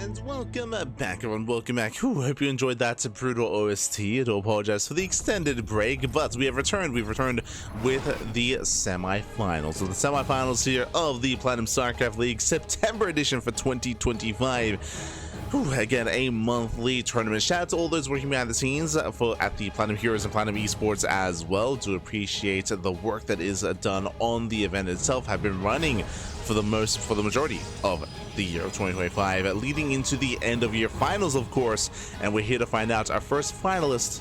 And welcome back, everyone. Welcome back. Hope you enjoyed that brutal OST. I do apologize for the extended break, but we have returned. We've returned with the semi-finals. So the semi-finals here of the Platinum StarCraft League September edition for 2025. Again, a monthly tournament. Shout out to all those working behind the scenes at the Platinum Heroes and Platinum Esports as well. Do appreciate the work that is done on the event itself. Have been running for the majority of the year of 2025, leading into the end of year finals, of course. And we're here to find out our first finalist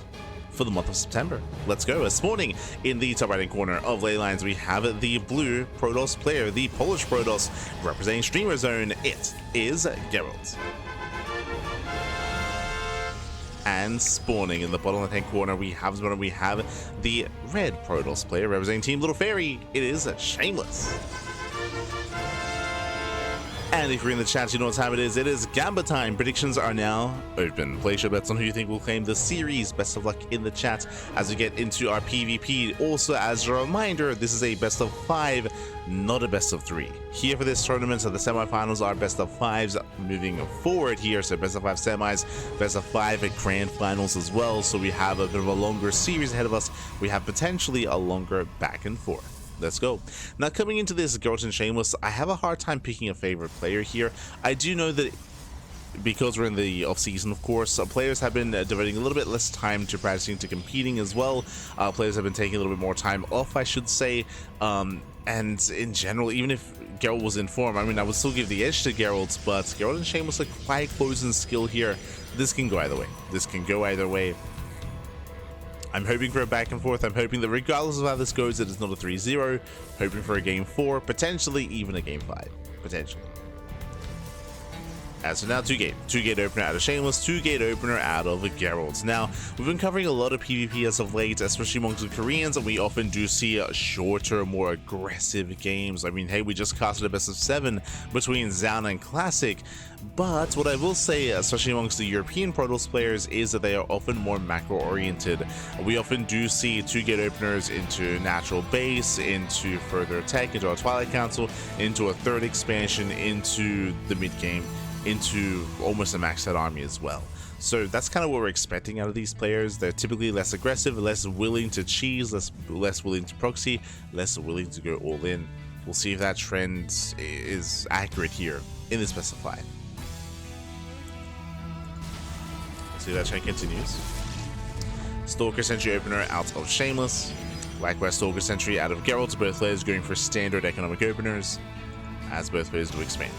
for the month of September. Let's go. This morning, in the top right-hand corner of Ley Lines, we have the blue Protoss player, the Polish Protoss, representing Streamer Zone. It is Gerald. And spawning in the bottom left-hand corner, we have the red Protoss player representing Team Little Fairy. It is Shameless. And if you're in the chat, you know what time it is. It is Gamba time. Predictions are now open. Place your bets on who you think will claim the series. Best of luck in the chat as we get into our PvP. Also, as a reminder, this is a best of 5, not a best of 3. Here for this tournament, so the semifinals are best of 5s moving forward here. So best of 5 semis, best of 5 at grand finals as well. So we have a bit of a longer series ahead of us. We have potentially a longer back and forth. Let's go. Now, coming into this Gerald and Shameless, I have a hard time picking a favorite player here. I do know that because we're in the off-season, of course, players have been devoting a little bit less time to practicing, to competing as well. Players have been taking a little bit more time off, I should say. And in general, even if Gerald was in form, I mean, I would still give the edge to Gerald, but Gerald and Shameless are quite close in skill here. This can go either way. This can go either way. I'm hoping for a back and forth. I'm hoping that regardless of how this goes, it is not a 3-0. Hoping for a game 4, potentially even a game 5. Potentially. So now 2-gate opener out of Shameless, 2-gate opener out of Gerald. Now, we've been covering a lot of PvP as of late, especially amongst the Koreans, and we often do see shorter, more aggressive games. I mean, hey, we just casted a best of 7 between Zaun and Classic, but what I will say, especially amongst the European Protoss players, is that they are often more macro-oriented. We often do see 2-gate openers into Natural Base, into Further Tech, into our Twilight Council, into a 3rd expansion, into the mid-game, into almost a maxed out army as well. So that's kind of what we're expecting out of these players. They're typically less aggressive, less willing to cheese, less willing to proxy, less willing to go all in. We'll see if that trend is accurate here in this best of 5. Let's see if that trend continues. Stalker Sentry opener out of Shameless. Likewise, Stalker Sentry out of Gerald. Both players going for standard economic openers, as both players do expand.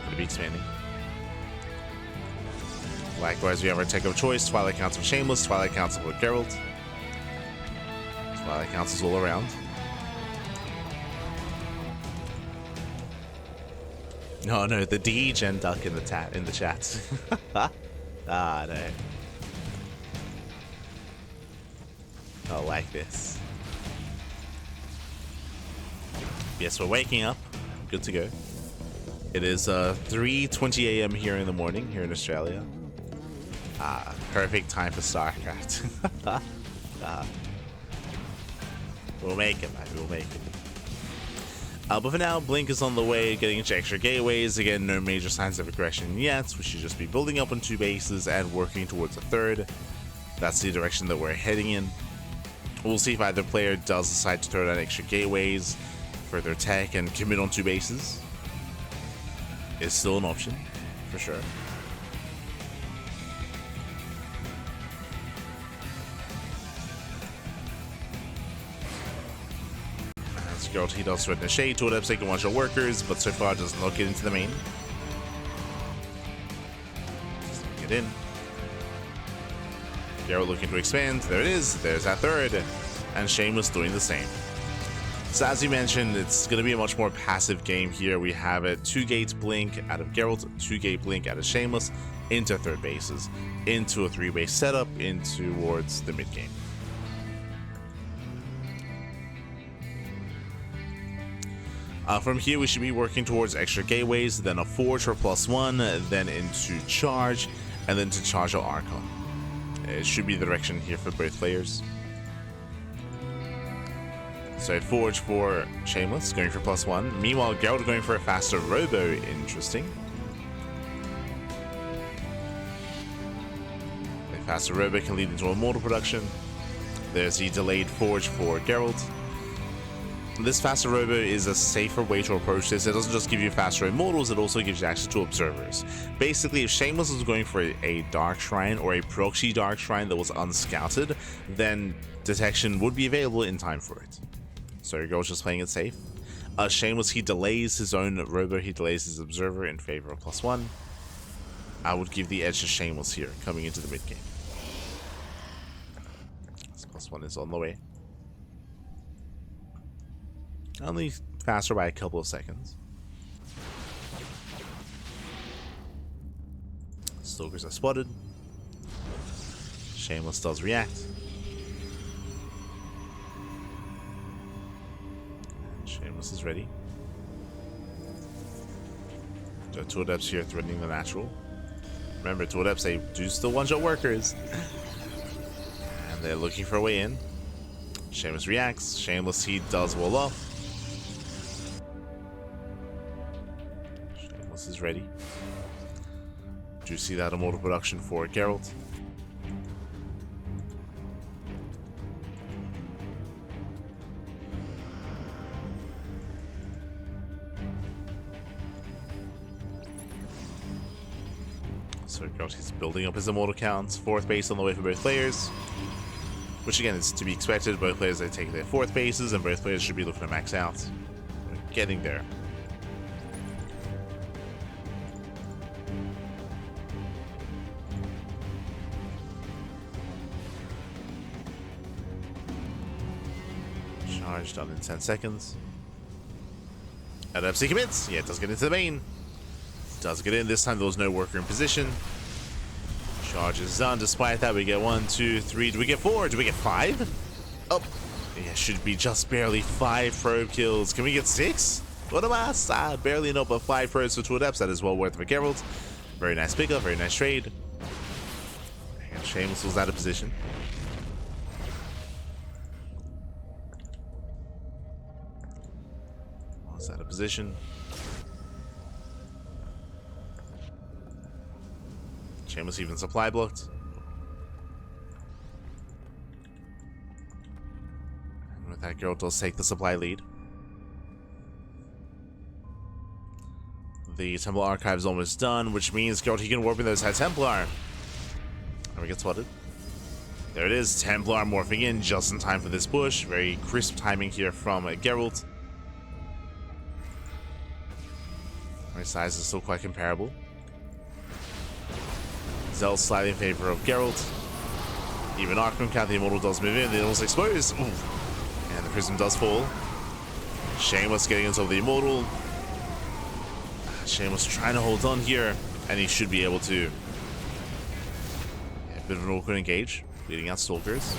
To be expanding. Likewise, we have our tech of choice, Twilight Council of Shameless, Twilight Council with Gerald. Twilight Councils all around. No, the D-Gen duck in the chat. Ah, no. I like this. Yes, we're waking up. Good to go. It is 3:20 a.m. here in the morning, here in Australia. Perfect time for StarCraft. We'll make it, man. We'll make it. But for now, Blink is on the way, getting into extra gateways. Again, no major signs of aggression yet. We should just be building up on 2 bases and working towards a 3rd. That's the direction that we're heading in. We'll see if either player does decide to throw down extra gateways, further tech, and commit on 2 bases. Is still an option, for sure. As Gerald, he does threaten a shade to up taking 1-shot workers, but so far does not get into the main. Just get in. Gerald looking to expand. There it is. There's that 3rd. And Shameless doing the same. So as you mentioned, it's going to be a much more passive game here. We have a 2-gate blink out of Gerald, 2-gate blink out of Shameless, into 3rd bases, into a 3-base setup, in towards the mid game. From here, we should be working towards extra gateways, then a Forge for +1, then into Charge, and then to charge our Archon. It should be the direction here for both players. So at Forge for Shameless, going for +1. Meanwhile, Gerald going for a faster Robo. Interesting. A faster Robo can lead into a mortal production. There's the delayed Forge for Gerald. This faster Robo is a safer way to approach this. It doesn't just give you faster immortals, it also gives you access to observers. Basically, if Shameless was going for a Dark Shrine or a proxy Dark Shrine that was unscouted, then detection would be available in time for it. So Gerald's just playing it safe. Shameless, he delays his own Robo, he delays his observer in favor of +1. I would give the edge to Shameless here, coming into the mid game. This +1 is on the way. Only faster by a couple of seconds. Stalkers are spotted. Shameless does react. And Shameless is ready. There are 2 adepts here threatening the natural. Remember, 2 adepts, they do still one-shot workers. And they're looking for a way in. Shameless reacts. Shameless, he does wall off. Is ready. Do you see that immortal production for Gerald? So Gerald is building up his immortal counts. 4th base on the way for both players, which again is to be expected. Both players, they take their 4th bases, and both players should be looking to max out. We're getting there. Charge done in 10 seconds. Adepsi commits. Yeah, it does get into the main. Does get in. This time there was no worker in position. Charge is done. Despite that, we get 1, 2, 3. Do we get 4? Do we get 5? Oh, yeah, should be just barely 5 probe kills. Can we get 6? What a mass. Barely enough, but 5 probes for 2 adepts. That is well worth for Gerald. Very nice pickup. Very nice trade. And Shameless was out of position. Out of position. Shameless even supply blocked. And with that, Gerald does take the supply lead. The Templar Archive is almost done, which means Gerald, he can warp in those High Templar. And we get spotted. There it is, Templar morphing in just in time for this push. Very crisp timing here from Gerald. My size is still quite comparable. Zell slightly in favor of Gerald. Even Arkham count, the Immortal does move in, the Immortal's exposed. Ooh. And the Prism does fall. Shameless getting into the Immortal. Shameless trying to hold on here, and he should be able to. Yeah, a bit of an awkward engage, leading out Stalkers.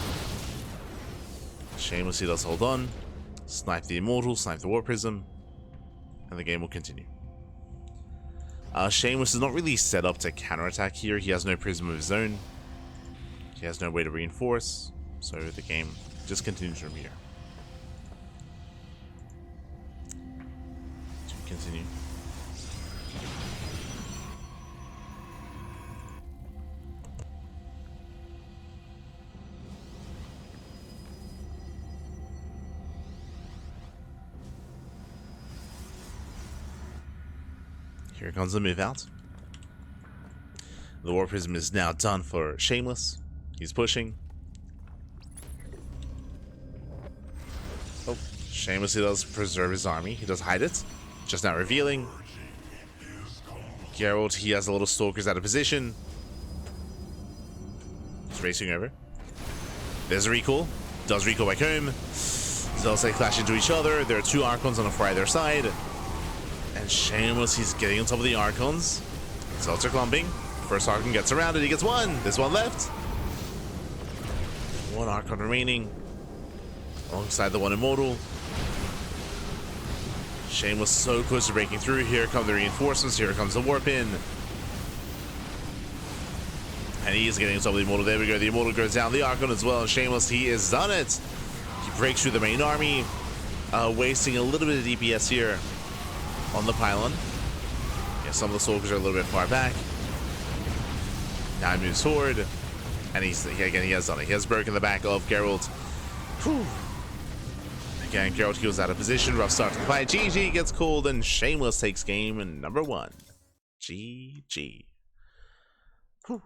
Shameless, he does hold on. Snipe the Immortal, snipe the War Prism, and the game will continue. Shameless is not really set up to counterattack here. He has no prism of his own. He has no way to reinforce. So the game just continues from here. To continue. Here comes the move out. The War Prism is now done for Shameless. He's pushing. Oh, Shameless, he does preserve his army. He does hide it. Just now revealing. Gerald, he has a little Stalkers out of position. He's racing over. There's a recall. Does recall back home. Zells, they clash into each other. There are 2 Archons on either side. And Shameless, he's getting on top of the Archons. Zelts are clumping. First Archon gets around it, he gets 1. There's 1 left. 1 Archon remaining. Alongside the 1 Immortal. Shameless so close to breaking through. Here come the reinforcements, here comes the Warp in. And he is getting on top of the Immortal. There we go, the Immortal goes down, the Archon as well. And Shameless, he has done it. He breaks through the main army. wasting a little bit of DPS here on the pylon. Yeah, some of the soldiers are a little bit far back. Now he moves forward, and he has done it. He has broken the back of Gerald. Whew. Again, Gerald heals out of position. Rough start to the fight. GG gets called, and Shameless takes game number 1. GG. Whew.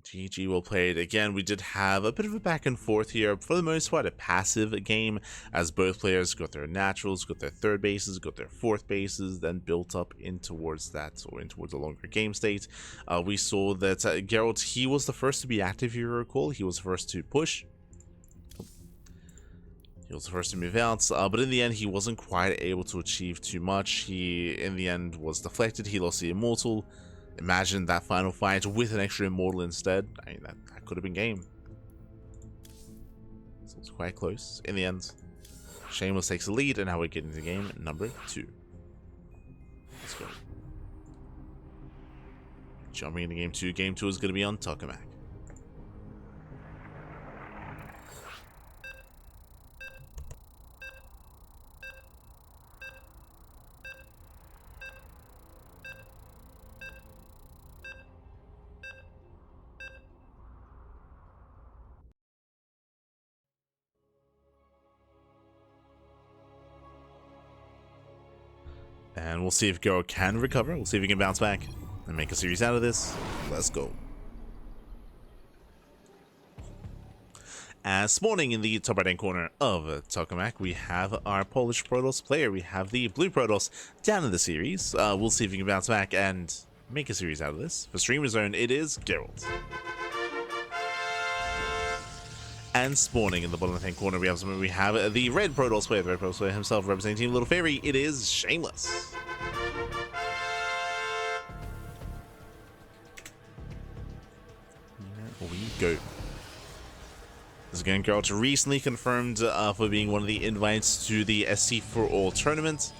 GG well played. Again, we did have a bit of a back and forth here. For the most part, a passive game, as both players got their naturals, got their third bases, got their fourth bases, then built up in towards that, or in towards a longer game state. We saw that Gerald, he was the first to be active, if you recall. He was the first to push. He was the first to move out, but in the end, he wasn't quite able to achieve too much. He, in the end, was deflected. He lost the Immortal. Imagine that final fight with an extra Immortal instead. I mean, that could have been game. So it's quite close. In the end, Shameless takes the lead, and now we're getting to game number 2. Let's go. Jumping into game 2. Game 2 is going to be on Tokamak. And we'll see if Gerald can recover. We'll see if he can bounce back and make a series out of this. Let's go. Spawning in the top right-hand corner of Tokamak, we have our Polish Protoss player. We have the blue Protoss down in the series. We'll see if he can bounce back and make a series out of this. For Streamer Zone, it is Gerald. And spawning in the bottom left-hand corner, we have the red Protoss player, the red Protoss player himself representing Team Little Fairy. It is Shameless. Here we go. This is going Gerald recently confirmed for being one of the invites to the SC2 tournament.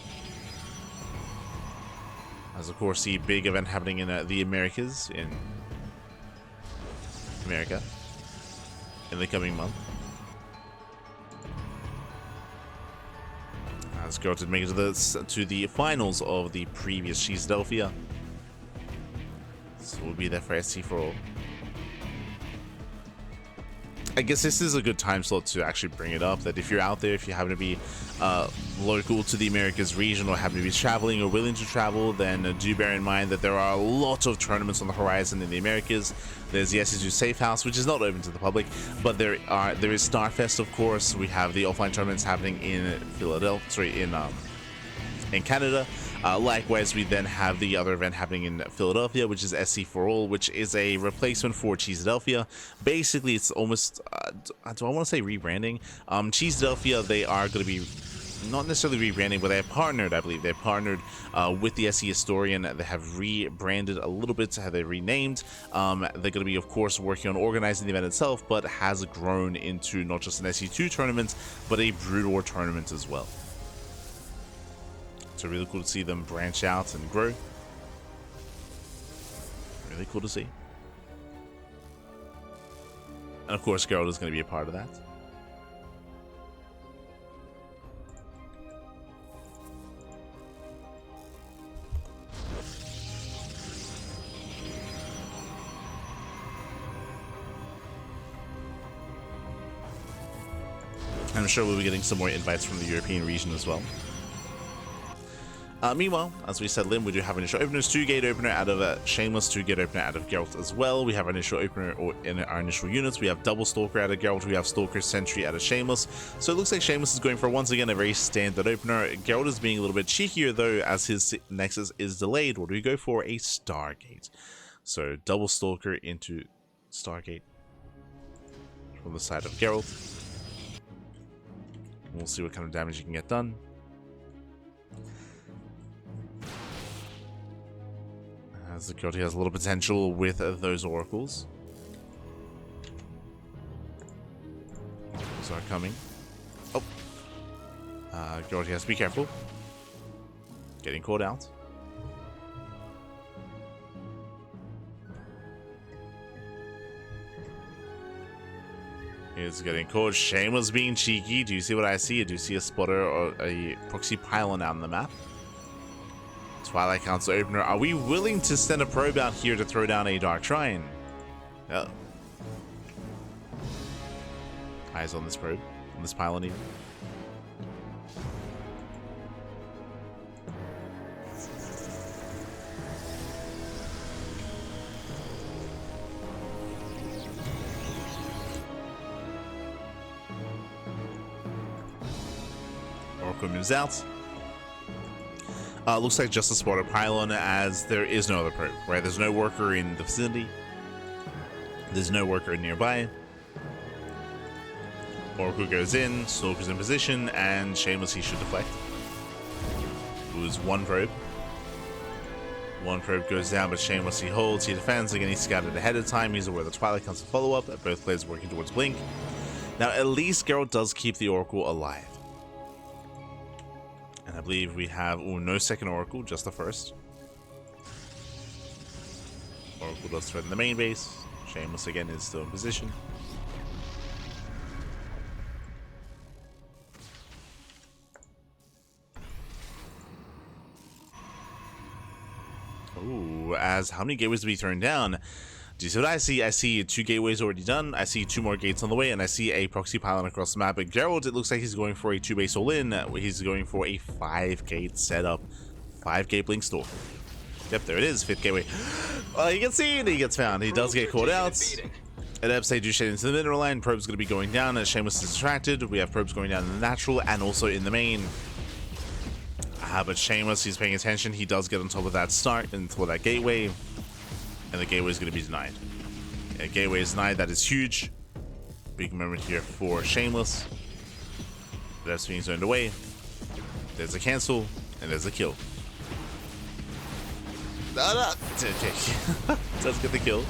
As of course the big event happening in the Americas, in America, in the coming month. As Gerald did make it to the finals of the previous Philadelphia. So we'll be there for SC2. I guess this is a good time slot to actually bring it up, that if you're out there, if you happen to be local to the Americas region, or happen to be traveling or willing to travel, then do bear in mind that there are a lot of tournaments on the horizon in the Americas. There's the SC2 Safe House, which is not open to the public, but there is Starfest, of course. We have the offline tournaments happening in in Canada. Likewise, we then have the other event happening in Philadelphia, which is SC2, which is a replacement for Philadelphia. Basically, it's almost, do I want to say rebranding? Philadelphia, they are going to be not necessarily rebranding, but they have partnered, I believe. They've partnered with the SC Historian. They have rebranded a little bit, have they renamed. They're going to be, of course, working on organizing the event itself, but has grown into not just an SC2 tournament, but a Brood War tournament as well. So really cool to see them branch out and grow. Really cool to see. And of course, Gerald is going to be a part of that. I'm sure we'll be getting some more invites from the European region as well. Meanwhile, as we said, Lim, we do have initial openers, 2-gate opener out of Shameless, 2-gate opener out of Gerald as well. We have our initial opener in our initial units. We have double Stalker out of Gerald, we have Stalker Sentry out of Shameless. So it looks like Shameless is going for, once again, a very standard opener. Gerald is being a little bit cheekier though, as his Nexus is delayed. What do we go for? A Stargate. So double Stalker into Stargate from the side of Gerald. We'll see what kind of damage you can get done. As the Gerald has a little potential with those oracles. Those are coming. Oh. Gerald has to be careful. Getting caught out. He's getting caught. Shameless being cheeky. Do you see what I see? I do see a spotter or a proxy pylon out on the map. Twilight Council opener. Are we willing to send a probe out here to throw down a Dark Shrine? Oh. Eyes on this probe. On this pylon even. Oracle moves out. Looks like just a spotter pylon, as there is no other probe, right? There's no worker in the vicinity. There's no worker nearby. Oracle goes in, Stalker's in position, and Shameless, he should deflect. Lose one probe. One probe goes down, but Shameless, he holds, he defends. Again, he scouted ahead of time. He's aware of the Twilight Council follow-up. Both players working towards Blink. Now, at least Gerald does keep the Oracle alive. And I believe we have no second Oracle, just the first. Oracle does threaten the main base. Shameless again is still in position. Ooh, as how many gateways to be thrown down? Do you see what I see? I see 2 gateways already done. I see 2 more gates on the way, and I see a proxy pylon across the map. But Gerald, it looks like he's going for a 2-base all-in. He's going for a 5-gate setup. 5-gate blink store. Yep, there it is. 5th gateway. You can see it. He gets found. He does get caught out. At Epsay do shade into the mineral line. Probe's going to be going down as Shameless is distracted. We have probes going down in the natural and also in the main. But Shameless, he's paying attention. He does get on top of that start and for that gateway. And the gateway is going to be denied. Yeah, gateway is denied. That is huge. Big moment here for Shameless. That's being zoned away. There's a cancel, and there's a kill. Okay. Does get the kill.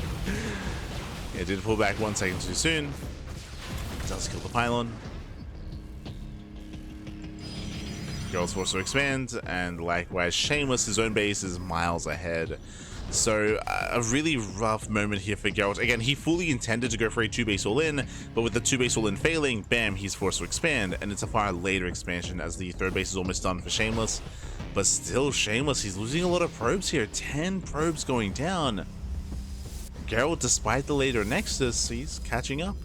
It did pull back 1 second too soon. Does kill the pylon. Gerald's forced to expand, and likewise, Shameless, his own base is miles ahead. So a really rough moment here for Gerald. Again, he fully intended to go for a 2-base all-in, but with the 2-base all-in failing, bam, he's forced to expand, and it's a far later expansion as the 3rd base is almost done for Shameless. But still, Shameless, he's losing a lot of probes here. 10 probes going down. Gerald, despite the later Nexus, he's catching up.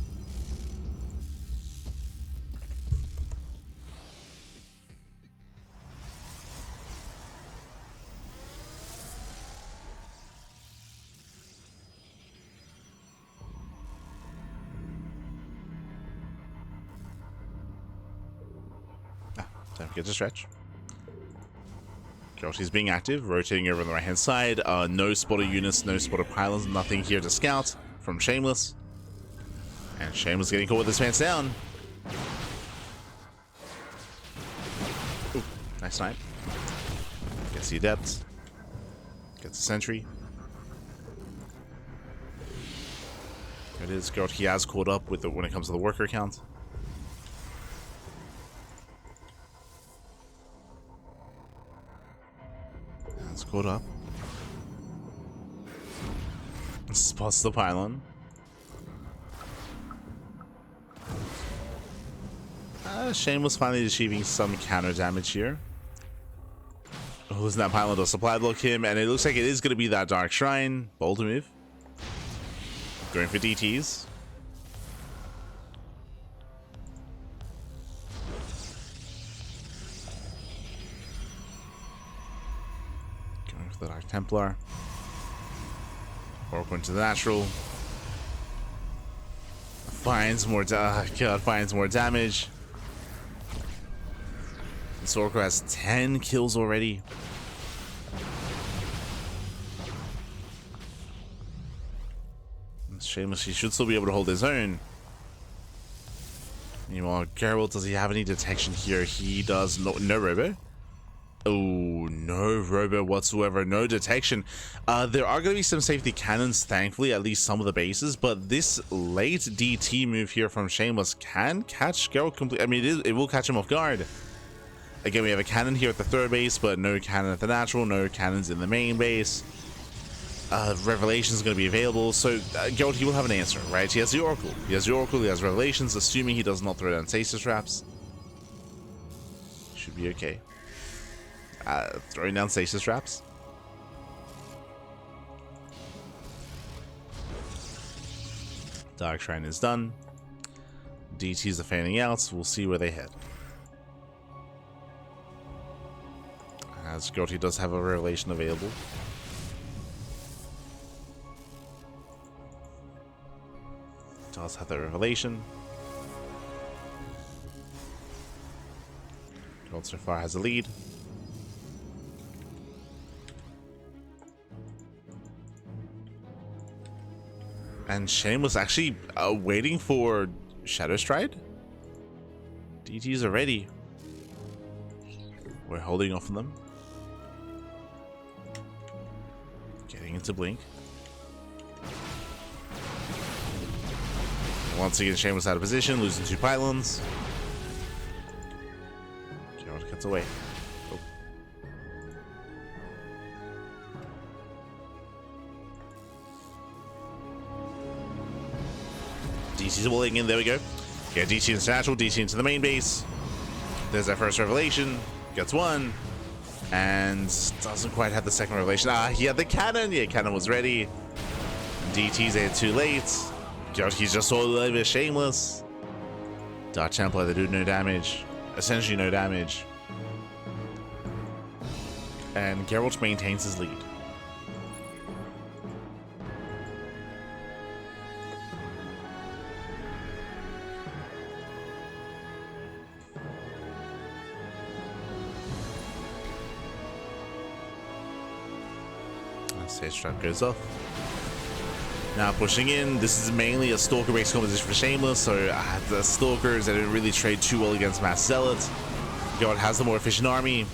Don't forget to stretch. Gerald, he's being active, rotating over on the right hand side. No spotter units, no spotter pylons, nothing here to scout from Shameless. And Shameless getting caught with his pants down. Ooh, nice snipe. Gets the adept. Gets the sentry. There it is. Gerald, he has caught up with it when it comes to the worker count. Caught up. Spots the pylon. Shameless finally achieving some counter damage here. Losing that pylon does supply block him, and it looks like it is going to be that Dark Shrine. Bold move. Going for DTs. The Dark Templar. Oracle into the natural. Finds more finds more damage. This Oracle has 10 kills already. Shameless, he should still be able to hold his own. Meanwhile, Gerald, does he have any detection here? He does. No robo. Oh, no robo whatsoever, no detection. There are going to be some safety cannons, thankfully, at least some of the bases, but this late DT move here from Shameless can catch Gerald completely. I mean, it will catch him off guard. Again, we have a cannon here at the 3rd base, but no cannon at the natural, no cannons in the main base. Revelation is going to be available, so Gerald, he will have an answer, right? He has the Oracle. He has Revelations, assuming he does not throw down stasis traps. Should be okay. Throwing down stasis traps. Dark Shrine is done. DTs are fanning out. We'll see where they head. As Gerald, he does have a Revelation available. Does have the Revelation. Gerald so far has a lead. And Shameless actually waiting for Shadow Stride. DTs are ready. We're holding off on them. Getting into Blink. Once again, Shameless out of position, losing 2 pylons. Gerald cuts away. Oh. DC's walling in, there we go. Yeah, DC into natural, DC into the main base. There's that first Revelation. Gets 1. And doesn't quite have the second Revelation. He had the cannon. Yeah, cannon was ready. DT's there too late. He's just all over Shameless. Dark Templar, they do no damage. Essentially no damage. And Geralt maintains his lead. Stage trap goes off. Now pushing in. This is mainly a Stalker based composition for Shameless, so the Stalkers they didn't really trade too well against Mass Zealots. Gerald has the more efficient army.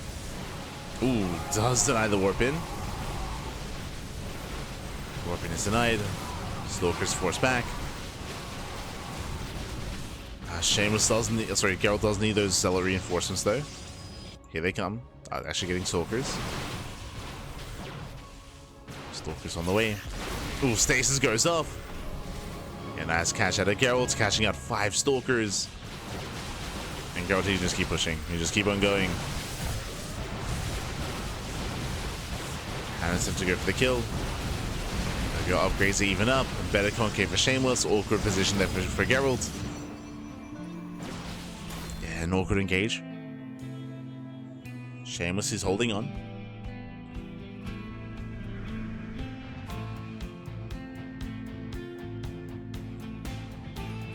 Ooh, does deny the warp in. Warp in is denied. Stalkers force back. Shameless does need, sorry, Gerald does need those Zealot reinforcements though. Here they come. Actually getting Stalkers. Stalkers on the way. Ooh, stasis goes off. And nice catch out of Gerald, catching out 5 Stalkers. And Gerald, you just keep pushing. You just keep on going. Hannes have to go for the kill. Your upgrades to even up. Better concave for Shameless. Awkward position there for Gerald. Yeah, an awkward engage. Shameless is holding on.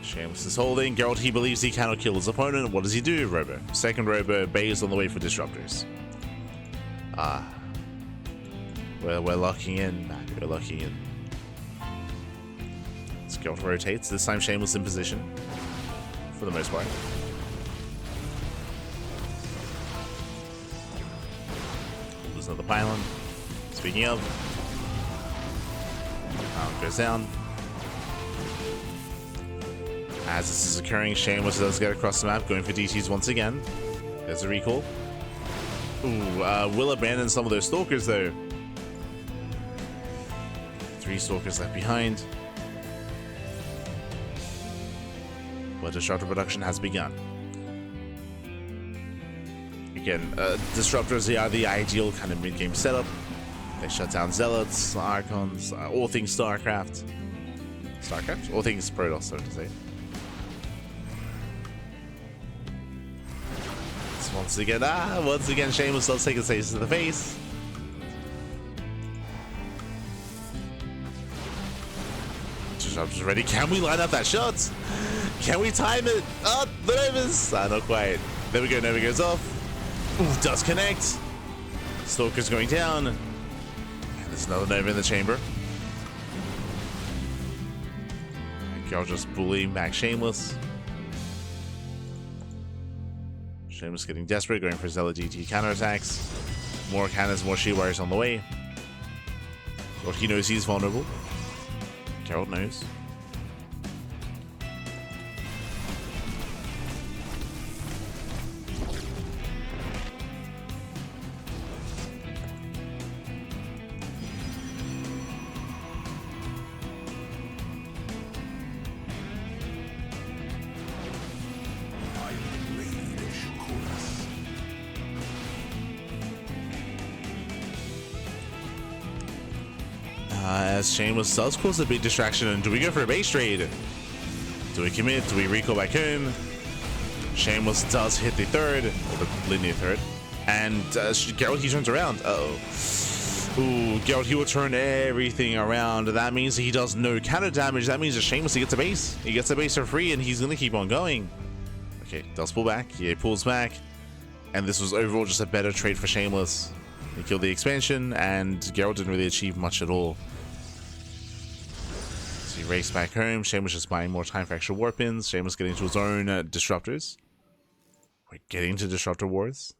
Shameless is holding. Gerald, he believes he cannot kill his opponent. What does he do? Robo. Second Robo. Bay is on the way for disruptors. We're locking in. We're locking in. Gerald rotates. This time Shameless in position. For the most part. There's another pylon. Speaking of. Goes down. As this is occurring, Shameless does get across the map, going for DTs once again. There's a recall. Ooh, will abandon some of those Stalkers though. 3 Stalkers left behind. But Disruptor production has begun. Again, Disruptors are the ideal kind of mid-game setup. They shut down Zealots, Archons, all things StarCraft. StarCraft? All things Protoss, so to say. Once again, Shameless does take a stasis to the face. Disruptor's ready. Can we line up that shot? Can we time it? Oh, the Novas! Not quite. There we go, Nova goes off. Ooh, does connect. Stalker's going down. And there's another Nova in the chamber. Gerald just bullying back Shameless. Shameless getting desperate, going for Zealot GT counterattacks. More cannons, more shield wires on the way. But he knows he's vulnerable. Gerald knows. As Shameless does cause a big distraction. And do we go for a base trade? Do we commit? Do we recall back home? Shameless does hit the third, or the linear third. And Gerald, he turns around. Uh-oh. Ooh, Gerald, he will turn everything around. That means he does no counter damage. That means that Shameless, he gets a base. He gets a base for free, and he's going to keep on going. Okay, does pull back. Yeah, he pulls back. And this was overall just a better trade for Shameless. He killed the expansion, and Gerald didn't really achieve much at all. So he raced back home. Shameless just buying more time for extra war pins. Shameless getting into his own disruptors. We're getting to disruptor wars.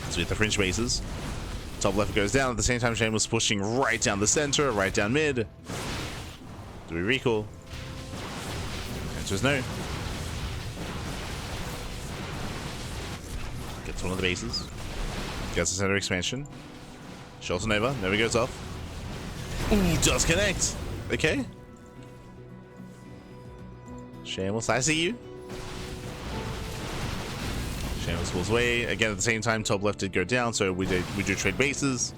So we hit the fringe bases. Top left goes down. At the same time, Shameless pushing right down the center, right down mid. Do we recall? Answer is no. Gets one of the bases. Gets the center expansion. Shelter Nova. Never goes off. Ooh, does connect. Okay. Shameless, I see you. Shameless pulls away. Again, at the same time, top left did go down, so we do trade bases.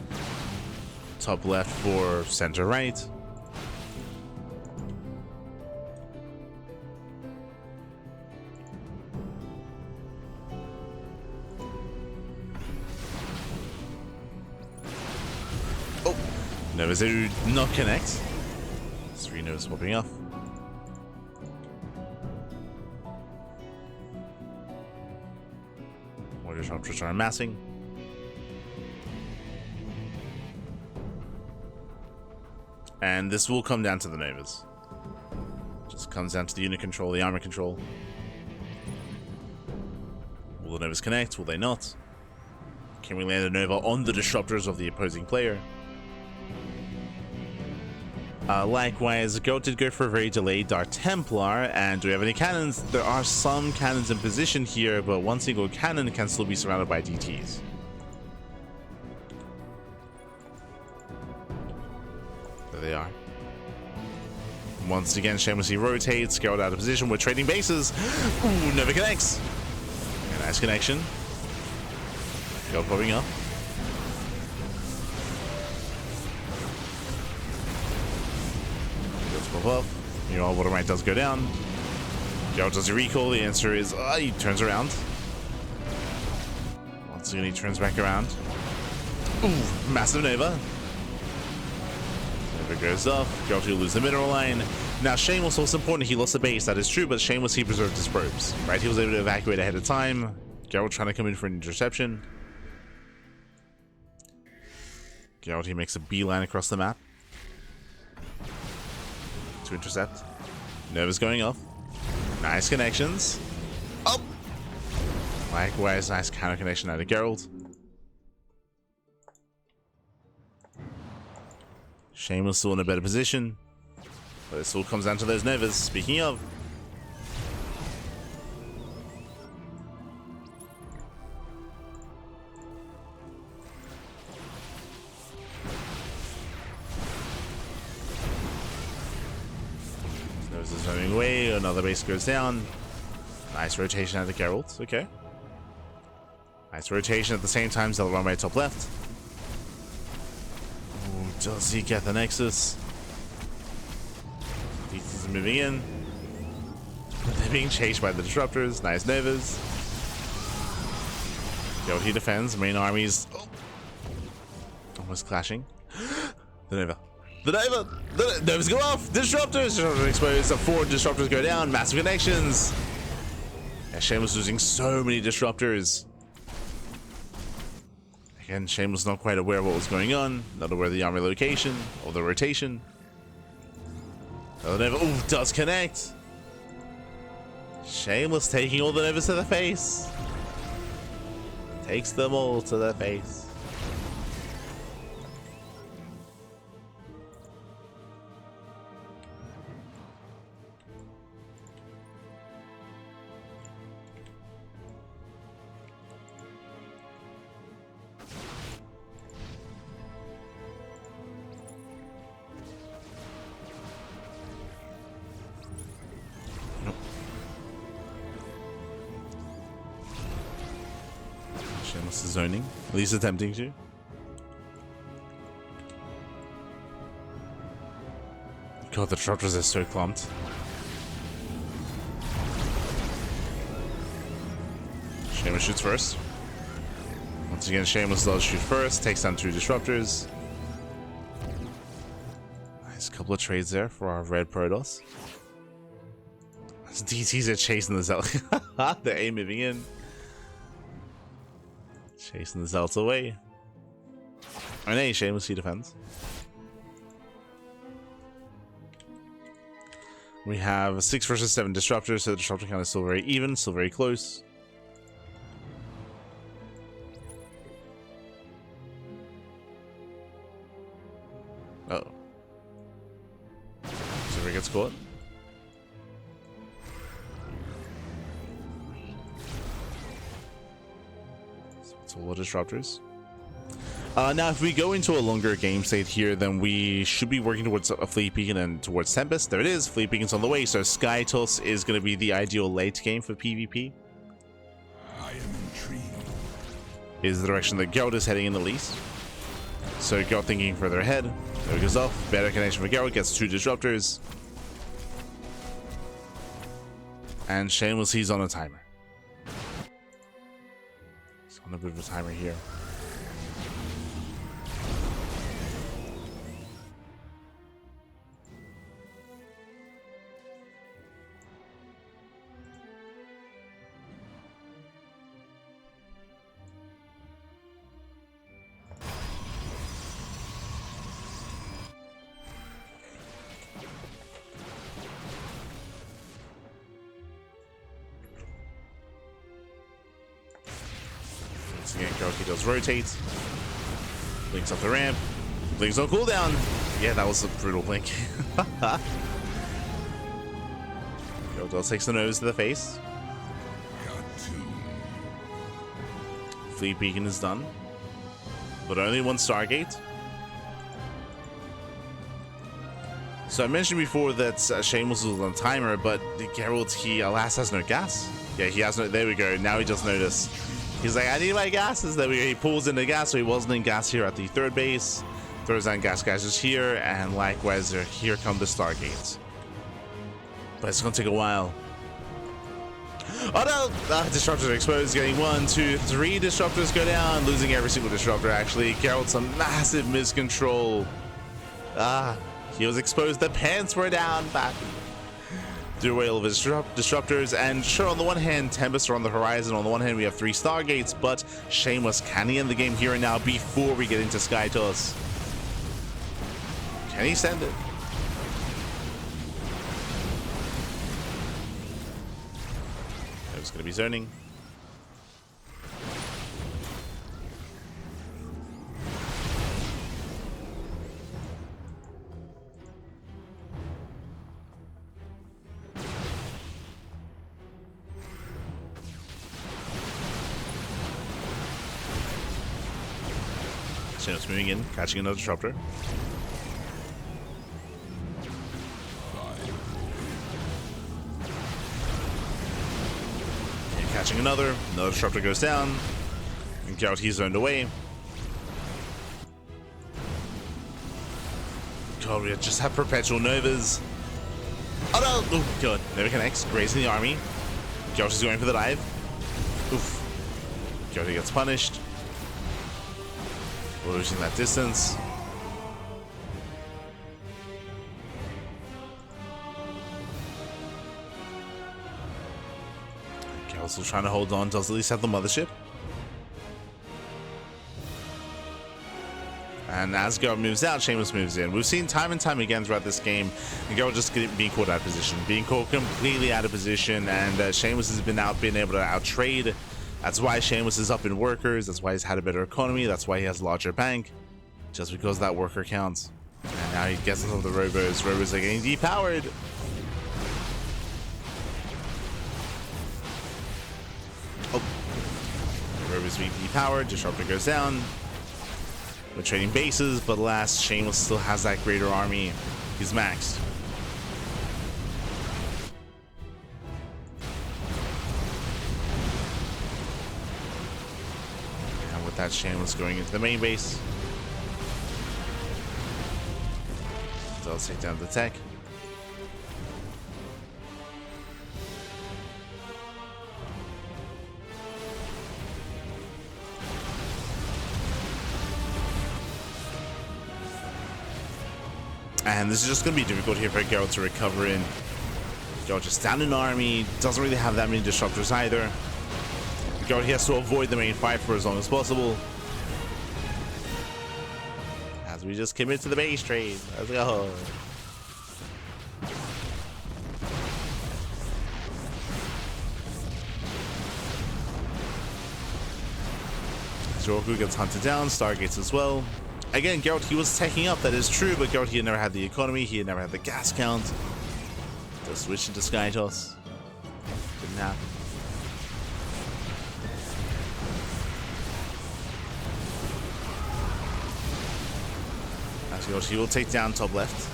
Top left for center right. Oh, Nova do not connect. 3 Novas popping off. Disruptors are amassing. And this will come down to the Novas. Just comes down to the unit control, the armor control. Will the Novas connect? Will they not? Can we land a Nova on the disruptors of the opposing player? Likewise, Gerald did go for a very delayed Dark Templar, and do we have any cannons? There are some cannons in position here, but one single cannon can still be surrounded by DTs. There they are. Once again, Shamelessly rotates, Gerald out of position. We're trading bases. Ooh, never connects. A nice connection. Gerald popping up. Up. You know, Water Right does go down. Gerald does a recall. The answer is he turns around. Once again, he turns back around. Ooh, massive Nova. Nova goes off. Gerald will lose the mineral line. Now, Shameless was important. He lost the base. That is true, but Shameless, he preserved his probes. Right? He was able to evacuate ahead of time. Gerald trying to come in for an interception. Gerald, he makes a beeline across the map to intercept. Nova's going off. Nice connections. Oh! Likewise, nice counter connection out of Gerald. Shameless still in a better position. But it still comes down to those Novas. Speaking of. Is running away, another base goes down. Nice rotation out of Gerald, okay. Nice rotation at the same time, Zell run by top left. Ooh, does he get the Nexus? DT's moving in. They're being chased by the disruptors, nice Novas. Gerald, he defends, main armies almost clashing. The Nova. The Novas go off! Disruptors! Disruptors exposed. 4 disruptors go down. Massive connections. Yeah, Shameless losing so many disruptors. Again, Shameless not quite aware of what was going on. Not aware of the army location or the rotation. The Nova, ooh, does connect. Shameless taking all the Novas to the face. Takes them all to the face. Shameless is zoning, at least attempting to. God, the disruptors are so clumped. Shameless shoots first. Once again, Shameless does shoot first, takes down 2 disruptors. Nice couple of trades there for our red Protoss. DTs are chasing the Zealot. They're A moving in. Chasing the Zealots away. And A, Shameless, he defends. We have 6 versus 7 disruptors, so the disruptor count is still very even, still very close. Uh-oh. Silver gets caught. So it's all the disruptors. Now, if we go into a longer game state here, then we should be working towards a Fleet Beacon and towards Tempest. There it is. Fleet Beacon's on the way. So Sky Toss is going to be the ideal late game for PvP. I am intrigued. Is the direction that Gerald is heading in the least. So Gerald thinking further ahead. There he goes off. Better connection for Gerald. Gets 2 disruptors. And Shameless, he's on a timer. He's on a bit of a timer here. Once again, Cranky does rotate. Blinks up the ramp. Blinks on cooldown. Yeah, that was a brutal blink. Gerald takes the nose to the face. Fleet Beacon is done. But only 1 Stargate. So I mentioned before that Shameless was on a timer, but Gerald, he alas has no gas. Yeah, he has no. There we go. Now he just noticed. He's like, I need my gases. There we go. He pulls in the gas, so he wasn't in gas here at the 3rd base. Throws down gas just here, and likewise, here come the Stargates. But it's gonna take a while. Oh no! Disruptors are exposed. Getting 1, 2, 3 disruptors go down. Losing every single disruptor, actually. Gerald's a massive miscontrol. He was exposed. The pants were down. Back. Threw away all of his disruptors. And sure, on the one hand, Tempest are on the horizon. On the one hand, we have 3 Stargates. But Shameless, can he end the game here and now before we get into Sky Toss? Can he send it? It's going to be zoning. Shameless moving in, catching another disruptor. Catching another disruptor goes down, and Gerald, he's zoned away. God, we just have perpetual Novas. Oh no! Oh god, Nova connects, grazing the army. Gerald is going for the dive. Oof. Gerald gets punished. We're losing that distance. Still trying to hold on, does at least have the mothership. And as Gerald moves out, Shameless moves in. We've seen time and time again throughout this game, Gerald just being caught out of position, being caught completely out of position, and Shameless has been able to out-trade. That's why Shameless is up in workers, that's why he's had a better economy, that's why he has a larger bank, just because that worker counts. And now he gets into the robos. Robos are getting depowered. Robo's being depowered, Disruptor goes down. We're trading bases, but alas, Shameless still has that greater army. He's maxed. That's Shameless going into the main base. Does take down the tech. And this is just going to be difficult here for Gerald to recover in. Gerald just down an army, doesn't really have that many disruptors either. Gerald, he has to avoid the main fight for as long as possible. As we just commit to the base trade. Let's go. Jorku gets hunted down, Stargates as well. Again, Gerald, he was taking up, that is true, but Gerald, he had never had the economy, he had never had the gas count. Just switch into Skytoss. Didn't happen. As Gerald, he will take down top left.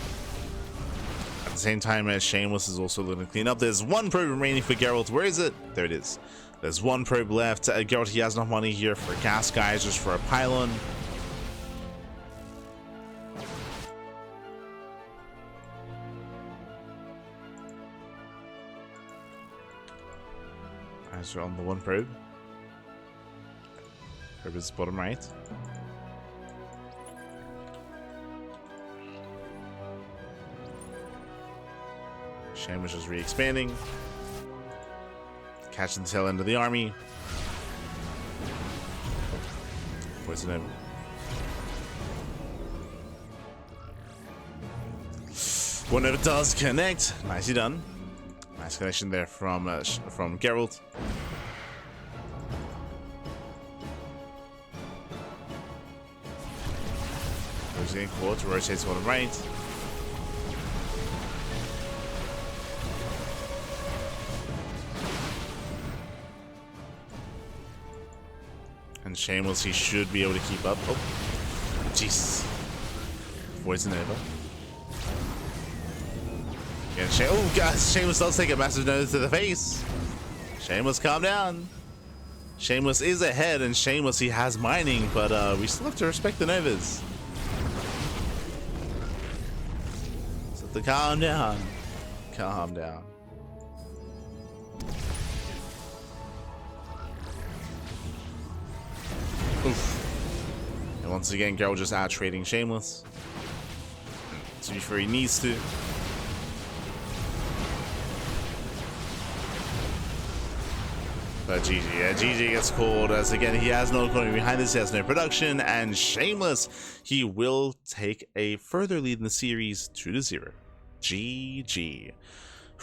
At the same time as Shameless is also looking to clean up. There's one probe remaining for Gerald. Where is it? There it is. There's one probe left. Gerald, he has enough money here for gas guys, just for a pylon. As we're on the one probe. Probe is bottom right. Shameless is re-expanding. Catching the tail end of the army. Poison him. One of it does connect. Nicely done. Nice connection there from Gerald. Goes in court, rotates bottom right. And Shameless, he should be able to keep up. Oh, jeez. Poison over. Oh, guys, Shameless does take a massive nose to the face. Shameless, calm down. Shameless is ahead, and Shameless, he has mining, but we still have to respect the Novas. So to calm down. Calm down. Oof. And once again, Gerald just out trading Shameless. To be fair, he needs to. But GG, yeah, GG gets called as again he has no economy behind this, he has no production, and Shameless, he will take a further lead in the series 2-0. GG.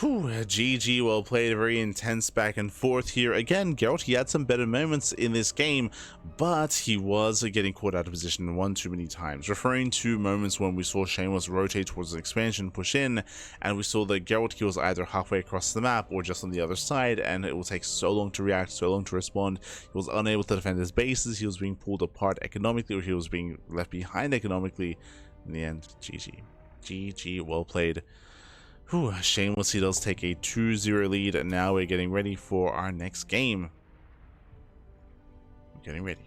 Whew, GG, well played, a very intense back and forth here. Again, Gerald, he had some better moments in this game, but he was getting caught out of position one too many times, referring to moments when we saw Shameless rotate towards an expansion, push in, and we saw that Gerald, he was either halfway across the map or just on the other side, and it will take so long to react, so long to respond. He was unable to defend his bases, he was being pulled apart economically, or he was being left behind economically. In the end, GG. GG, well played. Whew, Shameless, he does take a 2-0 lead, and now we're getting ready for our next game. Getting ready.